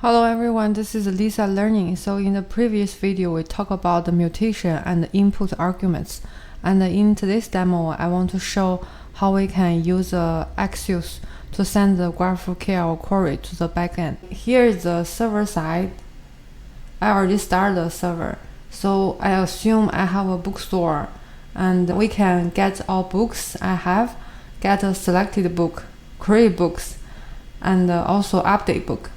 Hello everyone, this is Lisa Learning. So in the previous video, we talked about the mutation and the input arguments. And in today's demo, I want to show how we can use Axios to send the GraphQL query to the backend. Here is the server side. I already started the server. So I assume I have a bookstore and we can get all books I have, get a selected book, create books, and also update book.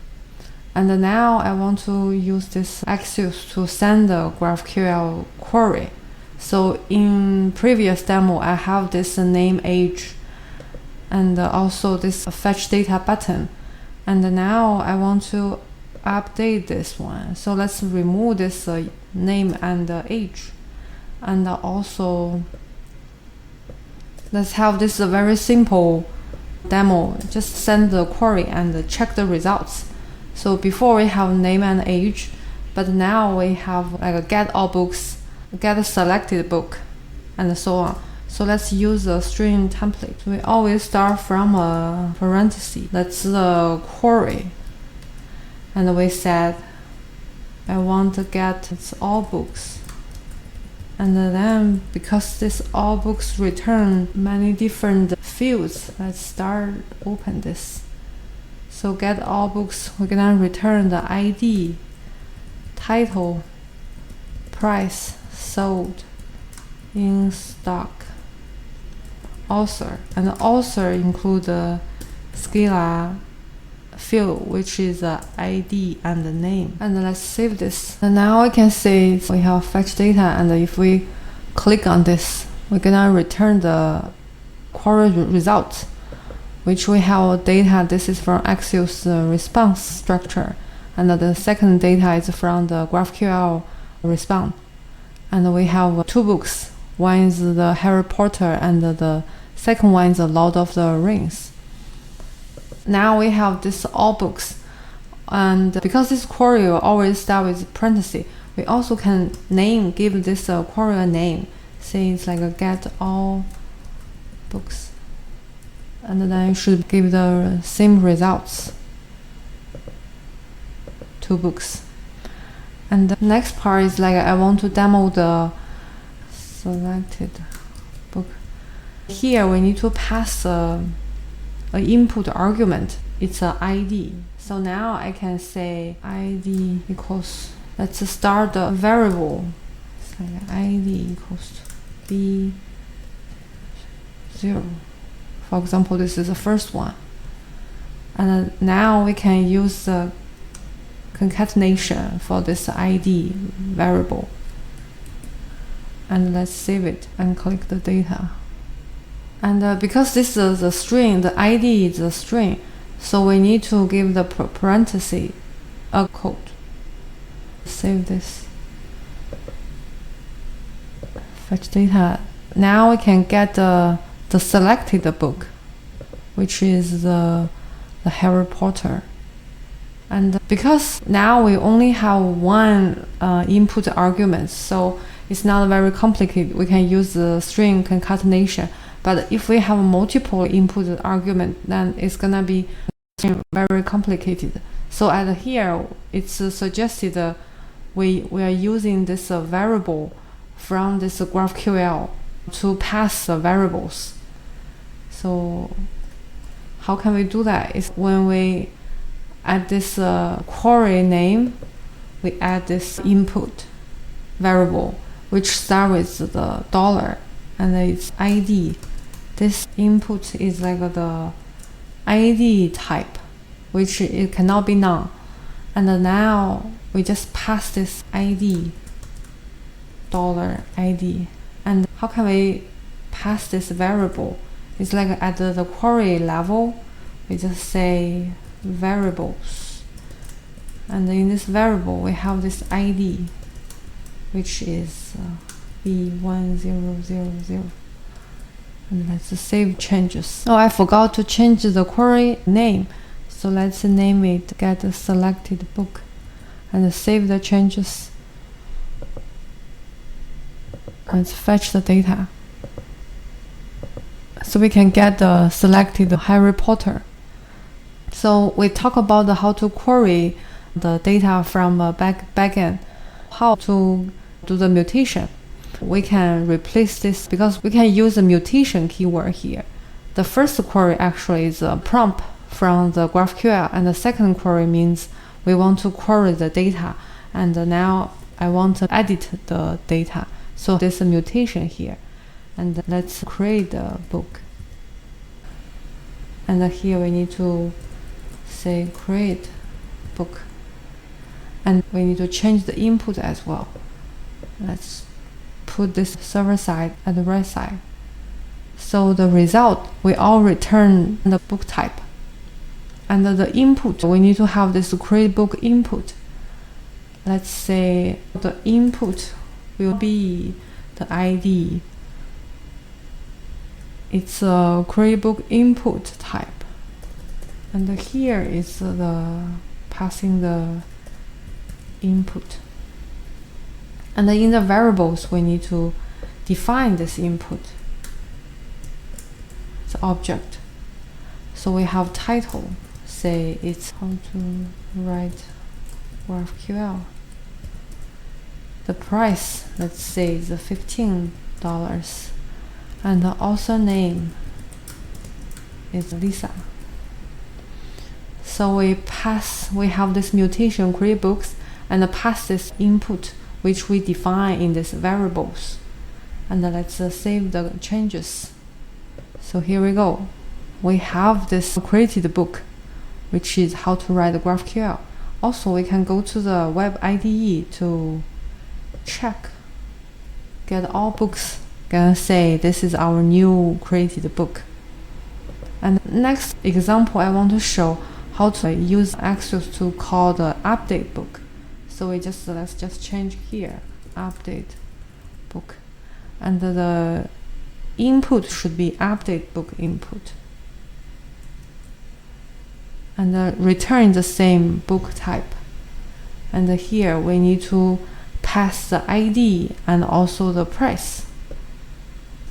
And now I want to use this Axios to send the GraphQL query. So in previous demo, I have this name age and also this fetch data button. And now I want to update this one. So let's remove this name and age. And also let's have this very simple demo. Just send the query and check the results. So before we have name and age, but now we have like a get all books, get a selected book, and so on. So let's use a string template. We always start from a parenthesis. That's the query. And we said, I want to get all books. And then because this all books return many different fields, let's open this. So get all books, we're gonna return the ID, title, price, sold, in stock, author. And the author include the Scala field, which is the ID and the name. And let's save this. And now we can see we have fetch data, and if we click on this, we're gonna return the query results, which we have data. This is from Axios response structure, and the second data is from the GraphQL response. And we have two books. One is the Harry Potter, and the second one is the Lord of the Rings. Now we have this all books, and because this query will always start with parenthesis, we also can give this query a name. Say it's like a get all books. And then you should give the same results. Two books. And the next part is like I want to demo the selected book. Here we need to pass an input argument. It's an ID. So now I can say ID equals, let's start the variable. It's like ID equals to B0. For example, this is the first one. And now we can use the concatenation for this ID variable. And let's save it and click the data. And because this is a string, the ID is a string, so we need to give the parenthesis a code. Save this. Fetch data. Now we can get the selected book, which is the Harry Potter. And because now we only have one input argument, so it's not very complicated. We can use the string concatenation. But if we have multiple input argument, then it's gonna be very complicated. So at here, it's suggested we are using this variable from this GraphQL to pass the variables. So how can we do that? Is when we add this query name, we add this input variable, which starts with the dollar, and its ID. This input is like the ID type, which it cannot be none. And now we just pass this ID, dollar ID. And how can we pass this variable? It's like at the query level, we just say variables. And in this variable, we have this ID, which is B1000. And let's save changes. Oh, I forgot to change the query name. So let's name it get a selected book and save the changes. Let's fetch the data. So we can get the selected Harry Potter. So we talk about how to query the data from a backend. How to do the mutation? We can replace this because we can use the mutation keyword here. The first query actually is a prompt from the GraphQL, and the second query means we want to query the data, and now I want to edit the data. So there's a mutation here. And let's create a book. And here we need to say create book. And we need to change the input as well. Let's put this server side at the right side. So the result, we all return the book type. And the input, we need to have this create book input. Let's say the input will be the ID. It's a create book input type. And here is the passing the input. And then in the variables, we need to define this input. It's object. So we have title. Say it's how to write GraphQL. The price, let's say, is $15. And the author name is Lisa. So we have this mutation create books and pass this input which we define in these variables. And let's save the changes. So here we go. We have this created book, which is how to write the GraphQL. Also, we can go to the web IDE to check, get all books, and say this is our new created book. And next example, I want to show how to use Axios to call the update book. So let's just change here, update book, and the input should be update book input, and return the same book type. And here we need to pass the ID and also the price.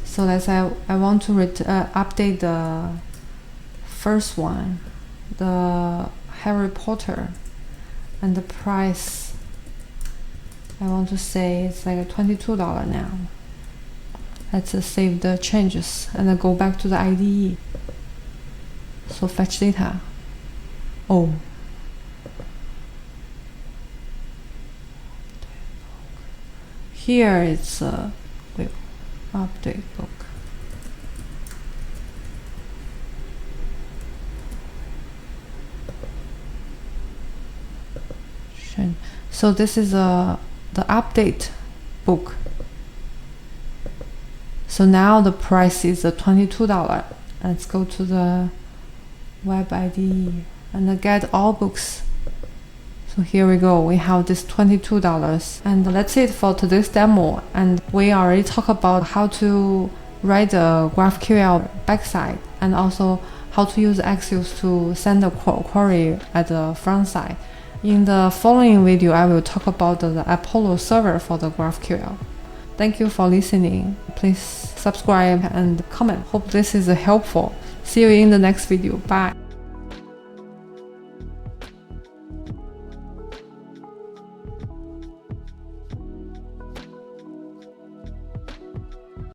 So I want to update the first one, the Harry Potter, and the price I want to say it's like $22 now. Let's save the changes and then go back to the IDE. So fetch data. Oh. Here it's update book. So this is the update book. So now the price is $22. Let's go to the web IDE and get all books. So here we go. We have this $22. And that's it for today's demo. And we already talked about how to write the GraphQL backside and also how to use Axios to send a query at the front side. In the following video, I will talk about the Apollo server for the GraphQL. Thank you for listening. Please subscribe and comment. Hope this is helpful. See you in the next video. Bye.